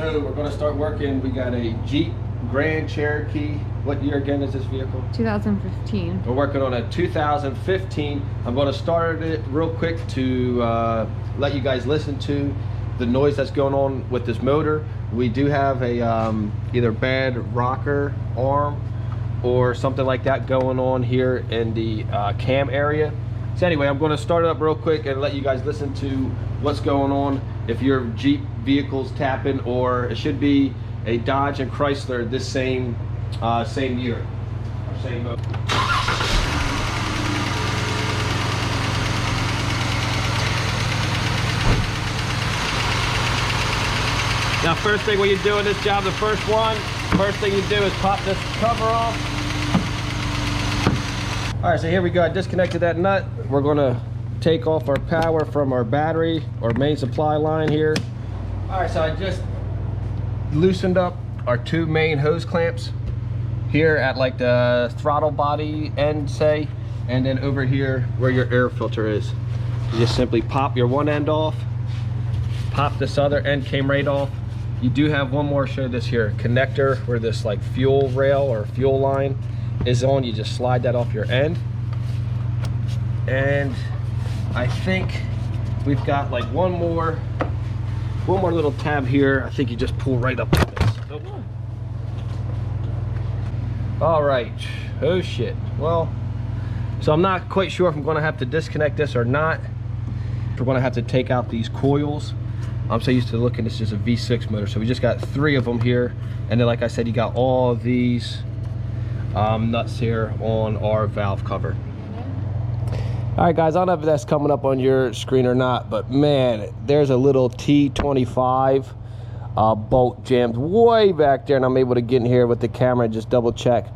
So we're gonna start working. We got a Jeep Grand Cherokee. What year again is this vehicle? 2015. We're working on a 2015. I'm gonna start it real quick to let you guys listen to the noise that's going on with this motor. We do have a either bad rocker arm or something like that going on here in the cam area. So anyway, I'm going to start it up real quick and let you guys listen to what's going on if your Jeep vehicle's tapping, or it should be a Dodge and Chrysler this same year or same motor. Now, first thing when you're doing this job, the first thing you do is pop this cover off. All right, so here we go. I disconnected that nut. We're gonna take off our power from our battery or main supply line here. All right, so I just loosened up our two main hose clamps here at like the throttle body end, say, and then over here where your air filter is. You just simply pop your one end off, pop this other end came right off. You do have one more, show this here, connector where this like fuel rail or fuel line is on. You just slide that off your end. And I think we've got like one more little tab here. I think you just pull right up on this. Oh. All right, oh shit. Well, so I'm not quite sure if I'm gonna have to disconnect this or not. We're gonna have to take out these coils. I'm so used to looking, it's just a V6 motor. So we just got 3 of them here. And then like I said, you got all these nuts here on our valve cover. All right guys, I don't know if that's coming up on your screen or not, but man, there's a little T25 bolt jammed way back there, and I'm able to get in here with the camera and just double check.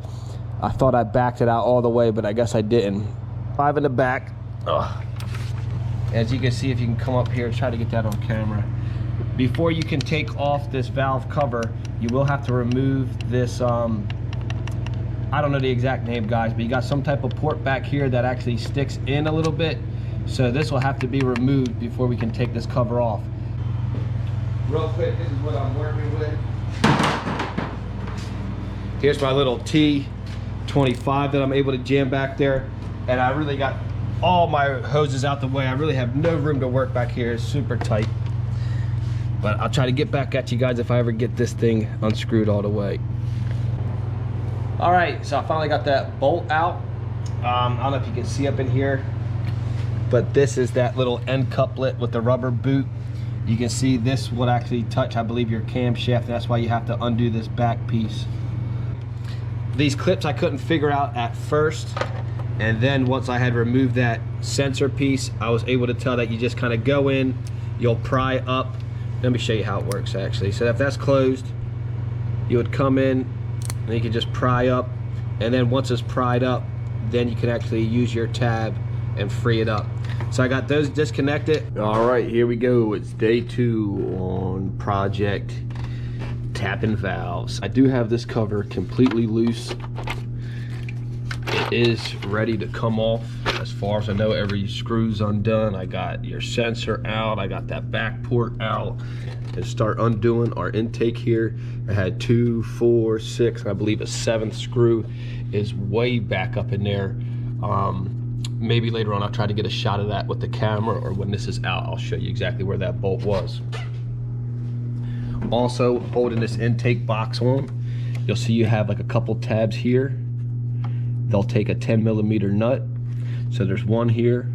I thought I backed it out all the way, but I guess I didn't. 5 in the back. Ugh. As you can see, if you can come up here, try to get that on camera. Before you can take off this valve cover, you will have to remove this, I don't know the exact name, guys, but you got some type of port back here that actually sticks in a little bit. So this will have to be removed before we can take this cover off. Real quick, this is what I'm working with. Here's my little T25 that I'm able to jam back there. And I really got all my hoses out the way. I really have no room to work back here. It's super tight. But I'll try to get back at you guys if I ever get this thing unscrewed all the way. All right, so I finally got that bolt out. I don't know if you can see up in here, but this is that little end couplet with the rubber boot. You can see this would actually touch, I believe, your camshaft. That's why you have to undo this back piece. These clips I couldn't figure out at first, and then once I had removed that sensor piece, I was able to tell that you just kind of go in, you'll pry up. Let me show you how it works actually. So if that's closed, you would come in and you can just pry up, and then once it's pried up, then you can actually use your tab and free it up. So I got those disconnected. All right, here we go. It's day 2 on project tapping valves. I do have this cover completely loose. It is ready to come off. As far as I know, every screw's undone. I got your sensor out. I got that back port out. And start undoing our intake here. I had 2, 4, 6, and I believe a 7th screw is way back up in there. Maybe later on I'll try to get a shot of that with the camera, or when this is out, I'll show you exactly where that bolt was. Also, holding this intake box on, you'll see you have like a couple tabs here. They'll take a 10mm nut. So there's one here,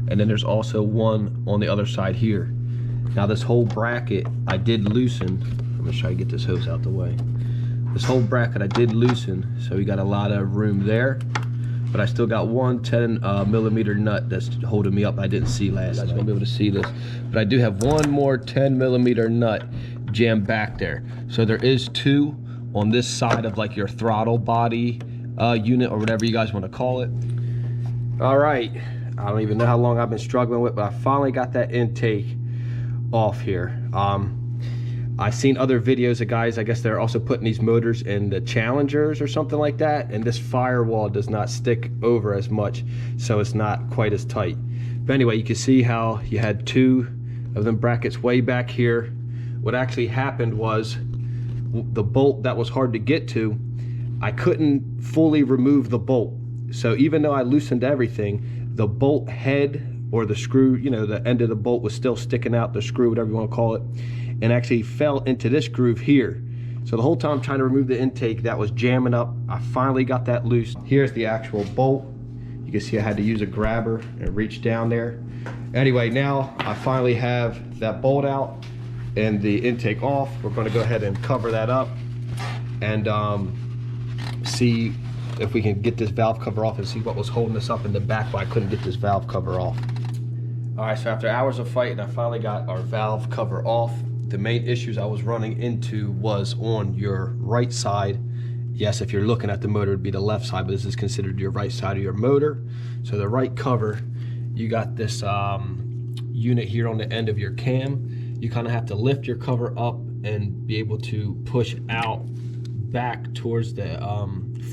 and then there's also one on the other side here. Now this whole bracket I did loosen. I'm gonna try to get this hose out the way. This whole bracket I did loosen, so we got a lot of room there. But I still got one 10mm nut that's holding me up. I didn't see last night. I won't be able to see this, but I do have one more 10mm nut jammed back there. So there is 2 on this side of like your throttle body unit, or whatever you guys want to call it. All right, I don't even know how long I've been struggling with, but I finally got that intake off here. I've seen other videos of guys, I guess they're also putting these motors in the Challengers or something like that, and this firewall does not stick over as much, so it's not quite as tight. But anyway, you can see how you had 2 of them brackets way back here. what actually happened was the bolt that was hard to get to, I couldn't fully remove the bolt. So even though I loosened everything, the bolt head or the screw, you know, the end of the bolt was still sticking out, the screw, whatever you want to call it, and actually fell into this groove here. So the whole time trying to remove the intake, that was jamming up. I finally got that loose. Here's the actual bolt. You can see I had to use a grabber and reach down there. Anyway, now I finally have that bolt out and the intake off. We're going to go ahead and cover that up and see if we can get this valve cover off and see what was holding us up in the back why I couldn't get this valve cover off. All right, so after hours of fighting, I finally got our valve cover off. The main issues I was running into was on your right side. Yes, if you're looking at the motor, it'd be the left side, but this is considered your right side of your motor. So the right cover, you got this unit here on the end of your cam. You kind of have to lift your cover up and be able to push out back towards the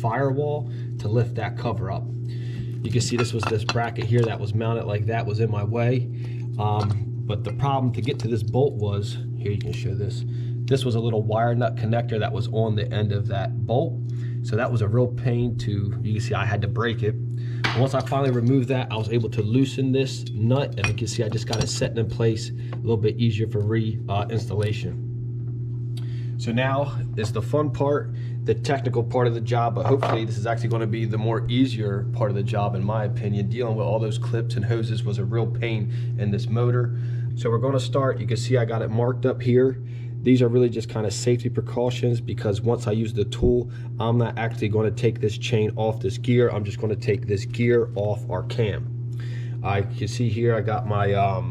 firewall to lift that cover up. You can see this was this bracket here that was mounted like that was in my way. But the problem to get to this bolt was, here you can show this, this was a little wire nut connector that was on the end of that bolt. So that was a real pain to, you can see I had to break it. But once I finally removed that, I was able to loosen this nut, and you can see I just got it set in place a little bit easier for installation. So now is the fun part, the technical part of the job, but hopefully this is actually going to be the more easier part of the job in my opinion. Dealing with all those clips and hoses was a real pain in this motor. So we're going to start, you can see I got it marked up here. These are really just kind of safety precautions because once I use the tool, I'm not actually going to take this chain off this gear. I'm just going to take this gear off our cam. You can see here I got my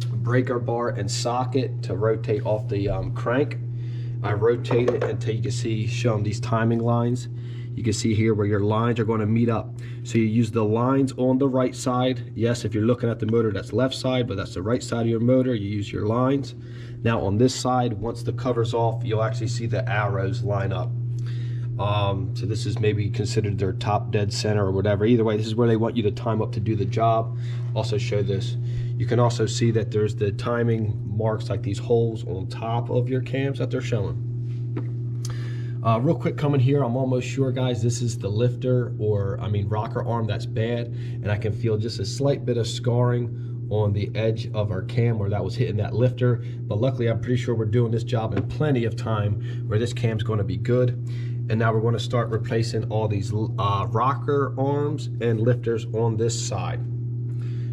breaker bar and socket to rotate off the crank. I rotate it until you can see, show them these timing lines. You can see here where your lines are going to meet up. So you use the lines on the right side. Yes, if you're looking at the motor, that's left side, but that's the right side of your motor. You use your lines. Now on this side, once the cover's off, you'll actually see the arrows line up. So this is maybe considered their top dead center or whatever. Either way, this is where they want you to time up to do the job. Also show this. You can also see that there's the timing marks, like these holes on top of your cams that they're showing. Real quick coming here, I'm almost sure, guys, this is the lifter, or I mean rocker arm that's bad, and I can feel just a slight bit of scarring on the edge of our cam where that was hitting that lifter. But luckily, I'm pretty sure we're doing this job in plenty of time where this cam's going to be good. And now we're going to start replacing all these rocker arms and lifters on this side.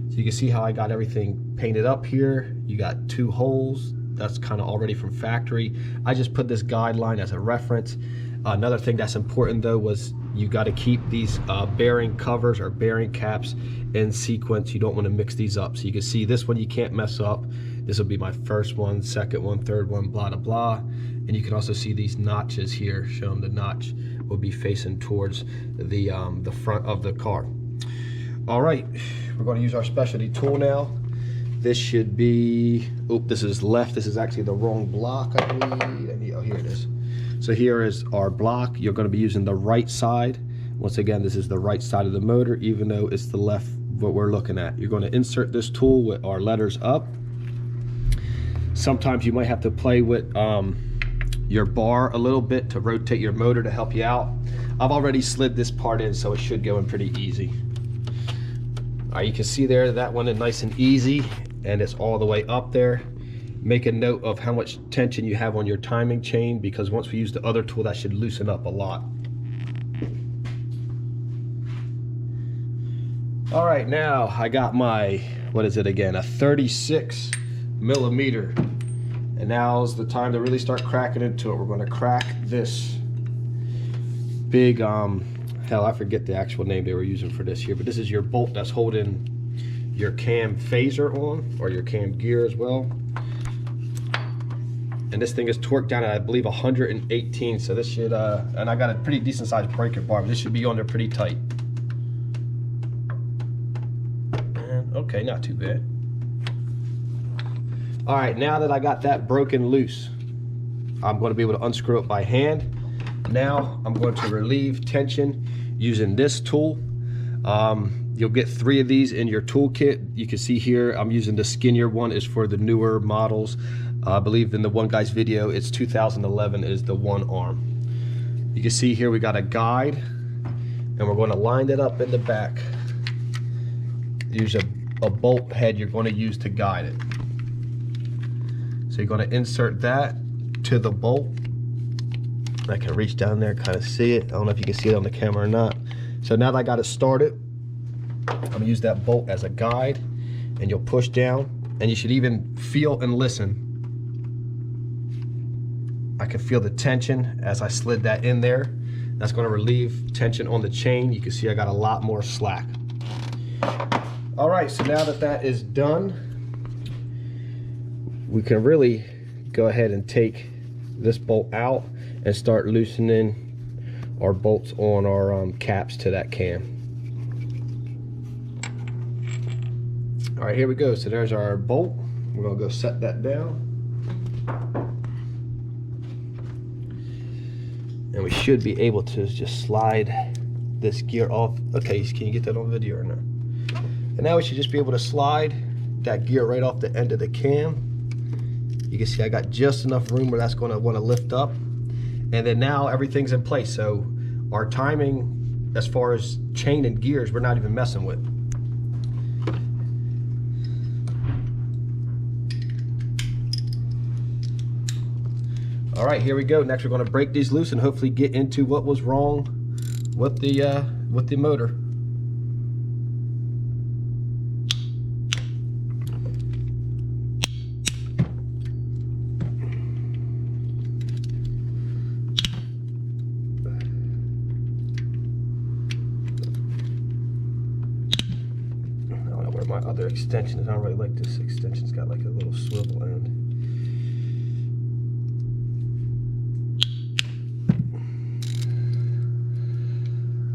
So you can see how I got everything painted up here. You got 2 holes. That's kind of already from factory. I just put this guideline as a reference. Another thing that's important though was you got to keep these bearing covers or bearing caps in sequence. You don't want to mix these up. So you can see this one you can't mess up. This will be my first one, second one, third one, blah, blah, blah. And you can also see these notches here. Show them the notch will be facing towards the front of the car. All right, we're going to use our specialty tool now. This should be, oh, this is left. This is actually the wrong block, I believe. Oh, here it is. So here is our block. You're going to be using the right side. Once again, this is the right side of the motor, even though it's the left what we're looking at. You're going to insert this tool with our letters up. Sometimes you might have to play with your bar a little bit to rotate your motor to help you out. I've already slid this part in, so it should go in pretty easy. All right, you can see there that one is nice and easy, and it's all the way up there. Make a note of how much tension you have on your timing chain, because once we use the other tool, that should loosen up a lot. All right, now I got my, what is it again, a 36 millimeter. And now's the time to really start cracking into it. We're going to crack this big, hell, I forget the actual name they were using for this here, but this is your bolt that's holding your cam phaser on, or your cam gear as well. And this thing is torqued down at, I believe, 118. So this should, and I got a pretty decent sized breaker bar, but this should be on there pretty tight. And, okay, not too bad. All right, now that I got that broken loose, I'm going to be able to unscrew it by hand. Now I'm going to relieve tension using this tool. You'll get 3 of these in your toolkit. You can see here I'm using the skinnier one, is for the newer models. I believe in the one guy's video, it's 2011 is the one arm. You can see here we got a guide, and we're going to line that up in the back. Use a bolt head you're going to use to guide it. So you're going to insert that to the bolt. I can reach down there and kind of see it. I don't know if you can see it on the camera or not. So now that I got it started, I'm going to use that bolt as a guide, and you'll push down, and you should even feel and listen. I can feel the tension as I slid that in there. That's going to relieve tension on the chain. You can see I got a lot more slack. All right, so now that that is done, we can really go ahead and take this bolt out and start loosening our bolts on our caps to that cam. All right, here we go. So there's our bolt. We're gonna go set that down. And we should be able to just slide this gear off. Okay, can you get that on video or not? And now we should just be able to slide that gear right off the end of the cam. You can see I got just enough room where that's going to want to lift up. And then now everything's in place. So our timing as far as chain and gears, we're not even messing with. All right, here we go. Next we're going to break these loose and hopefully get into what was wrong with the motor. My other extension is, I don't really like this extension. It's got like a little swivel end.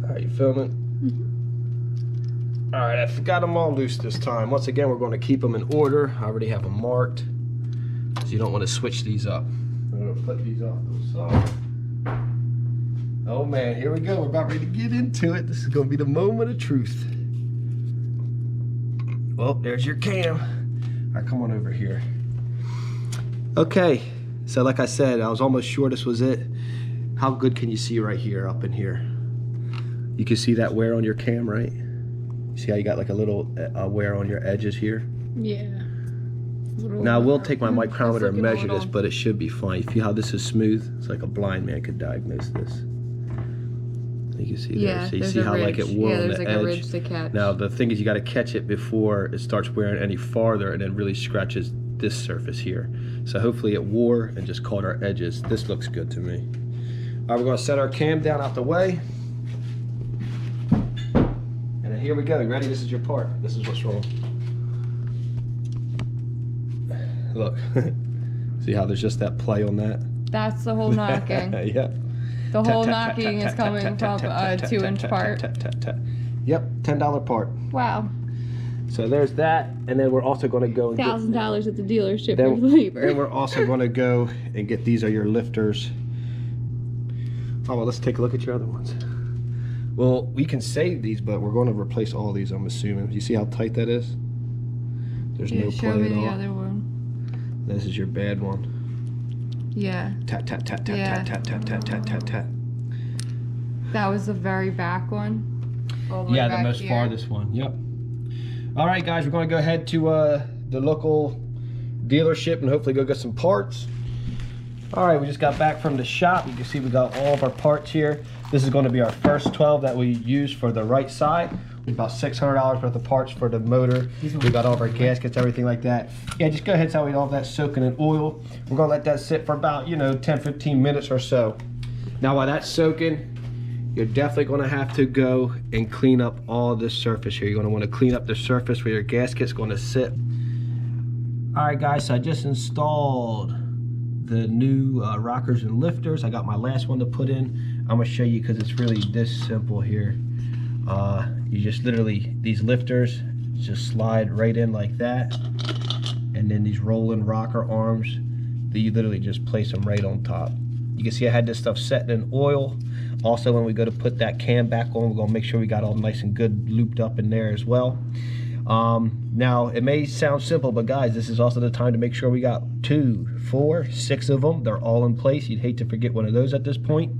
Alright, you filming? Mm-hmm. Alright, I've got them all loose this time. Once again, we're going to keep them in order. I already have them marked, so you don't want to switch these up. I'm going to flip these off to the side. Oh man, here we go. We're about ready to get into it. This is going to be the moment of truth. Well, there's your cam. All right, come on over here. Okay, so like I said, I was almost sure this was it. How good can you see right here, up in here? You can see that wear on your cam, right? You see how you got like a little wear on your edges here? Yeah. Now, I will take my micrometer and measure this, but it should be fine. You see how this is smooth? It's like a blind man could diagnose this. You can see there. So you see how like it wore on the edge. A ridge to catch. Now the thing is, you got to catch it before it starts wearing any farther, and then really scratches this surface here. So hopefully it wore and just caught our edges. This looks good to me. All right, we're going to set our cam down out the way, and then here we go. You ready? This is your part. This is what's wrong. Look, see how there's just that play on that? That's the whole knocking. Yeah. The whole knocking is coming from a 2-inch part. Yep, $10 part. Wow. So there's that, and then we're also going to go and $1,000 at the dealership for labor. Then we're also going to go and get, these are your lifters. Oh, well, let's take a look at your other ones. Well, we can save these, but we're going to replace all these, I'm assuming. You see how tight that is? There's no play at all. Show me the other one. This is your bad one. Yeah. Tap, tap, tap, tap, tap, tap, tap, tap, tap, tap, tap. That was the very back one? Yeah, the most farthest one. Yep. All right, guys, we're going to go ahead to the local dealership and hopefully go get some parts. All right, we just got back from the shop. You can see we got all of our parts here. This is going to be our first 12 that we use for the right side. About $600 worth of parts for the motor. We got all of our gaskets, everything like that. Yeah, just go ahead and tell me all that soaking in oil. We're gonna let that sit for about, 10-15 minutes or so. Now while that's soaking, you're definitely gonna have to go and clean up all this surface here. You're gonna wanna clean up the surface where your gasket's gonna sit. All right, guys, so I just installed the new rockers and lifters. I got my last one to put in. I'm gonna show you because it's really this simple here. You just literally, these lifters just slide right in like that, and then these rolling rocker arms, you literally just place them right on top. You can see I had this stuff set in oil. Also, when we go to put that cam back on, we're gonna make sure we got all nice and good looped up in there as well. Now, it may sound simple, but guys, this is also the time to make sure we got 2, 4, 6 of them. They're all in place. You'd hate to forget one of those at this point.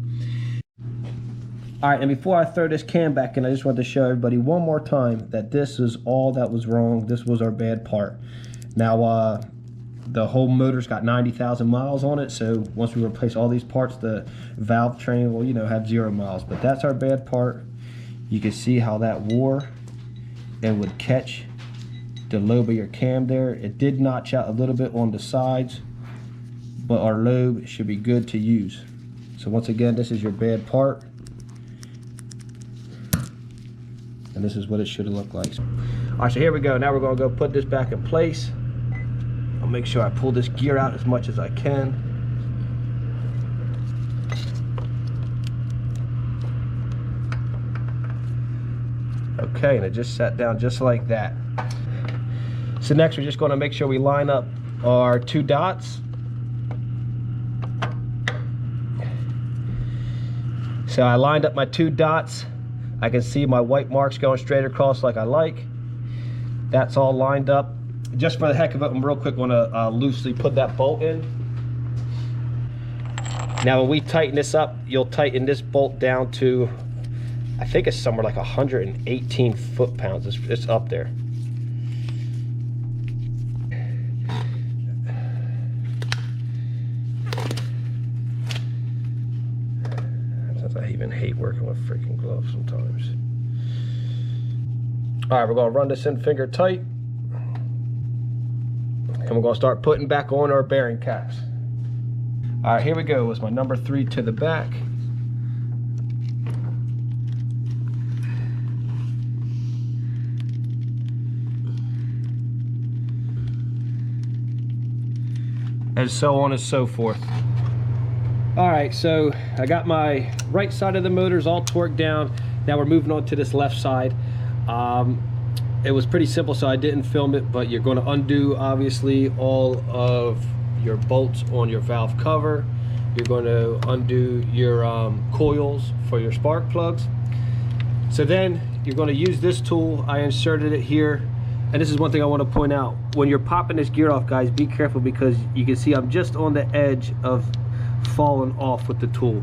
All right, and before I throw this cam back in, I just want to show everybody one more time that this is all that was wrong. This was our bad part. Now, the whole motor's got 90,000 miles on it, so once we replace all these parts, the valve train will, you know, have 0 miles. But that's our bad part. You can see how that wore and would catch the lobe of your cam there. It did notch out a little bit on the sides, but our lobe should be good to use. So once again, this is your bad part, and this is what it should have looked like. All right, so here we go. Now we're gonna go put this back in place. I'll make sure I pull this gear out as much as I can. Okay, and it just sat down just like that. So next we're just going to make sure we line up our 2 dots. So I lined up my 2 dots. I can see my white marks going straight across like I like. That's all lined up. Just for the heck of it, I'm real quick going to loosely put that bolt in. Now when we tighten this up, you'll tighten this bolt down to, I think it's somewhere like 118 foot-pounds. It's up there. I even hate working with freaking gloves sometimes. All right, we're gonna run this in finger tight, and we're gonna start putting back on our bearing caps. All right, here we go. It's my number 3 to the back. And so on and so forth. All right, so I got my right side of the motors all torqued down. Now we're moving on to this left side. It was pretty simple, so I didn't film it, but you're going to undo, obviously, all of your bolts on your valve cover. You're going to undo your coils for your spark plugs. So then you're going to use this tool. I inserted it here. And this is one thing I want to point out. When you're popping this gear off, guys, be careful, because you can see I'm just on the edge of falling off with the tool.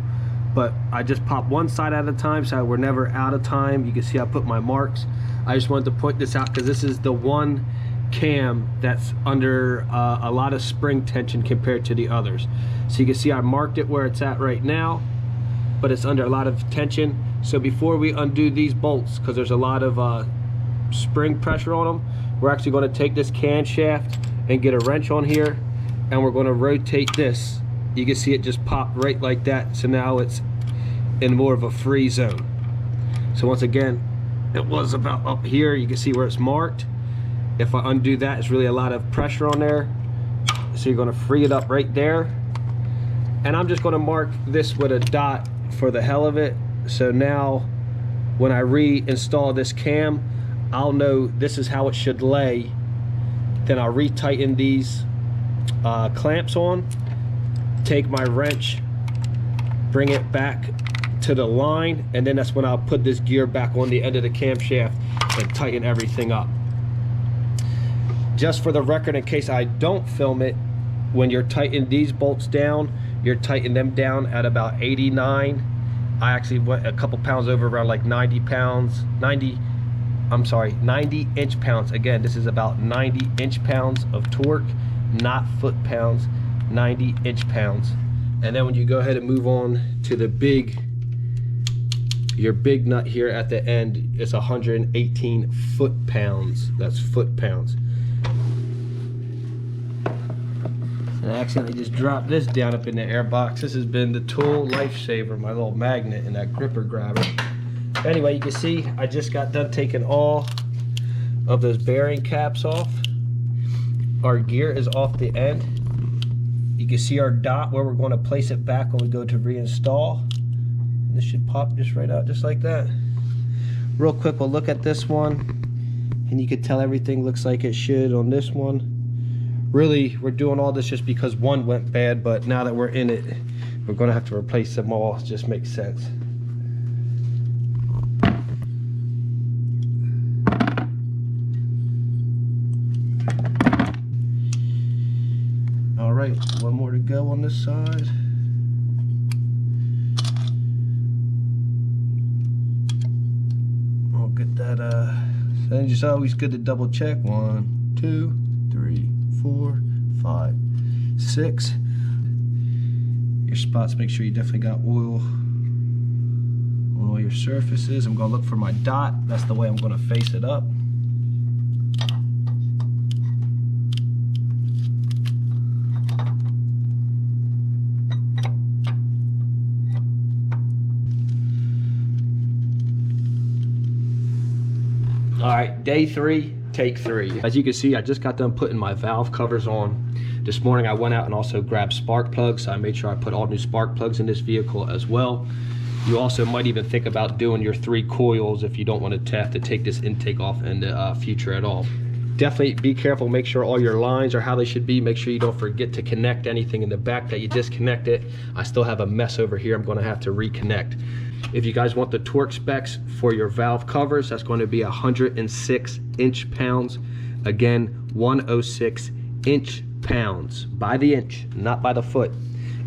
But I just pop one side at a time, so we're never out of time. You can see I put my marks. I just wanted to point this out because this is the one cam that's under a lot of spring tension compared to the others. So you can see I marked it where it's at right now, but it's under a lot of tension. So before we undo these bolts, because there's a lot of spring pressure on them, we're actually going to take this camshaft and get a wrench on here, and we're going to rotate this. You can see it just pop right like that. So now it's in more of a free zone. So once again, it was about up here. You can see where it's marked. If I undo that, it's really a lot of pressure on there. So you're going to free it up right there. And I'm just going to mark this with a dot for the hell of it. So now when I reinstall this cam, I'll know this is how it should lay. Then I'll retighten these clamps on, take my wrench, bring it back to the line, and then that's when I'll put this gear back on the end of the camshaft and tighten everything up. Just for the record, in case I don't film it, when you're tightening these bolts down, you're tightening them down at about 89. I actually went a couple pounds over, around like 90 inch-pounds. Again, this is about 90 inch-pounds of torque, not foot-pounds, 90 inch-pounds. And then when you go ahead and move on to the your big nut here at the end, it's 118 foot-pounds. That's foot-pounds. And I accidentally just dropped this down up in the air box. This has been the tool lifesaver, my little magnet and that gripper grabber. Anyway, you can see I just got done taking all of those bearing caps off. Our gear is off the end. You can see our dot where we're going to place it back when we go to reinstall. And this should pop just right out, just like that. Real quick, we'll look at this one, and you can tell everything looks like it should on this one. Really, we're doing all this just because one went bad, but now that we're in it, we're going to have to replace them all. It just makes sense. One more to go on this side. I'll get that, then it's always good to double check. 1, 2, 3, 4, 5, 6. Your spots, make sure you definitely got oil on all your surfaces. I'm gonna look for my dot. That's the way I'm gonna face it up. All right, day 3, take 3. As you can see, I just got done putting my valve covers on. This morning I went out and also grabbed spark plugs. So I made sure I put all new spark plugs in this vehicle as well. You also might even think about doing your 3 coils if you don't want to have to take this intake off in the future at all. Definitely be careful, make sure all your lines are how they should be. Make sure you don't forget to connect anything in the back that you disconnected. I still have a mess over here I'm gonna have to reconnect. If you guys want the torque specs for your valve covers, that's going to be 106 inch-pounds. Again, 106 inch-pounds by the inch, not by the foot.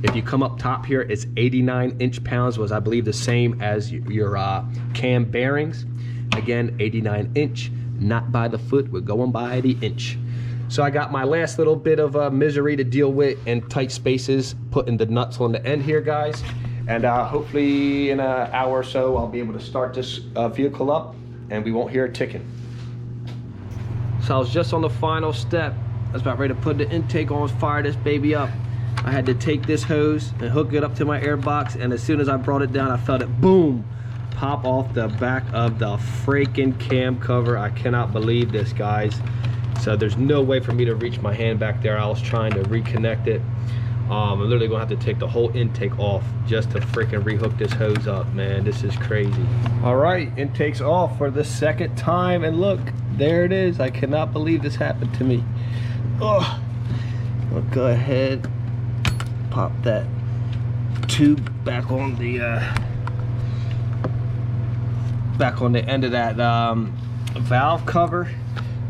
If you come up top here, it's 89 inch-pounds, was I believe the same as your cam bearings. Again, 89 inch, not by the foot, we're going by the inch. So I got my last little bit of misery to deal with in tight spaces, putting the nuts on the end here, guys. And hopefully in an hour or so, I'll be able to start this vehicle up and we won't hear it ticking. So I was just on the final step. I was about ready to put the intake on, fire this baby up. I had to take this hose and hook it up to my air box, and as soon as I brought it down, I felt it, boom, pop off the back of the freaking cam cover. I cannot believe this, guys. So there's no way for me to reach my hand back there. I was trying to reconnect it. I'm literally gonna have to take the whole intake off just to freaking rehook this hose up, man. This is crazy. All right, intake's off for the second time, and look, there it is. I cannot believe this happened to me. Oh, I'll go ahead, pop that tube back on the end of that valve cover.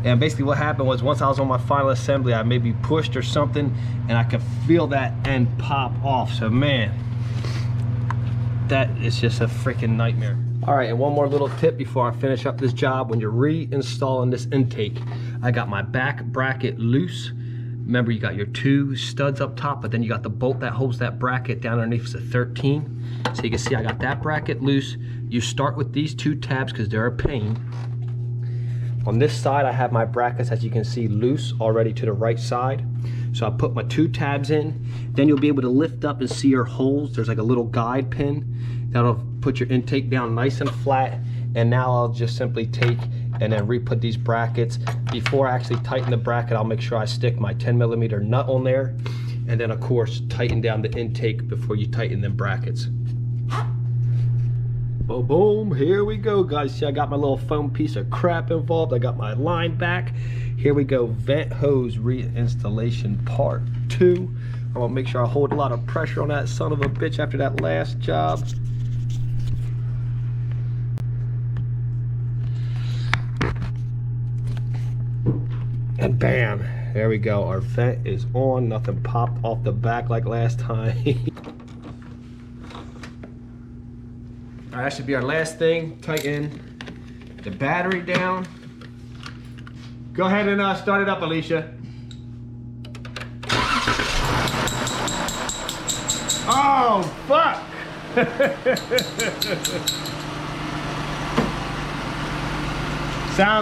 And basically what happened was, once I was on my final assembly, I maybe pushed or something, and I could feel that end pop off. So man, that is just a freaking nightmare. All right, and one more little tip before I finish up this job. When you're reinstalling this intake, I got my back bracket loose. Remember, you got your 2 studs up top, but then you got the bolt that holds that bracket down underneath. It's a 13. So you can see I got that bracket loose. You start with these 2 tabs because they're a pain. On this side, I have my brackets, as you can see, loose already to the right side. So I put my 2 tabs in. Then you'll be able to lift up and see your holes. There's like a little guide pin that'll put your intake down nice and flat. And now I'll just simply take and then re-put these brackets. Before I actually tighten the bracket, I'll make sure I stick my 10mm nut on there. And then of course, tighten down the intake before you tighten them brackets. Boom, boom, here we go, guys. See, I got my little foam piece of crap involved. I got my line back. Here we go, vent hose reinstallation part 2. I'm gonna make sure I hold a lot of pressure on that son of a bitch after that last job. And bam, there we go. Our vent is on. Nothing popped off the back like last time. All right, that should be our last thing. Tighten the battery down. Go ahead and start it up, Alicia. Oh, fuck!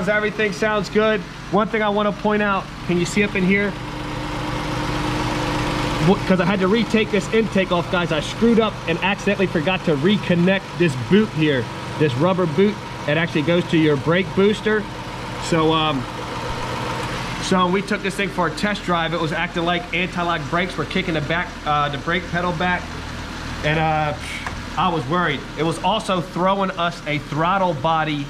Everything sounds good. One thing I want to point out, can you see up in here? Because I had to retake this intake off, guys. I screwed up and accidentally forgot to reconnect this boot here, this rubber boot. It actually goes to your brake booster. So we took this thing for a test drive. It was acting like anti-lock brakes were kicking the brake pedal back, and I was worried. It was also throwing us a throttle body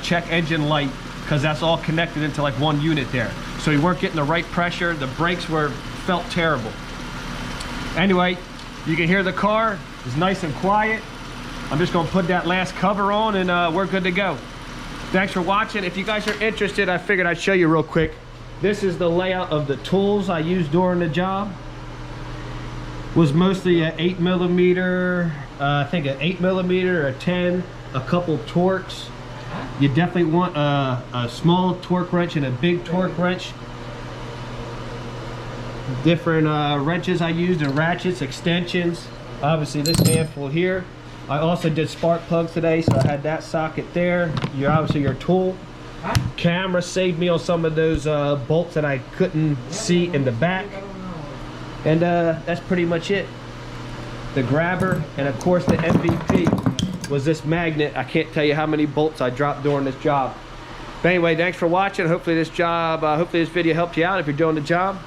check engine light, because that's all connected into like one unit there. So we weren't getting the right pressure. The brakes felt terrible. Anyway, you can hear the car. It's nice and quiet. I'm just gonna put that last cover on and we're good to go. Thanks for watching. If you guys are interested, I figured I'd show you real quick. This is the layout of the tools I used during the job. was mostly an 8mm, I think an 8mm or a 10, a couple Torques. You definitely want a small torque wrench and a big torque wrench. Different wrenches I used, and ratchets, extensions. Obviously this handful here. I also did spark plugs today, so I had that socket there. Obviously your tool. Camera saved me on some of those bolts that I couldn't see in the back. And that's pretty much it. The grabber, and of course the MVP was this magnet. I can't tell you how many bolts I dropped during this job. But anyway, thanks for watching. Hopefully this video helped you out if you're doing the job.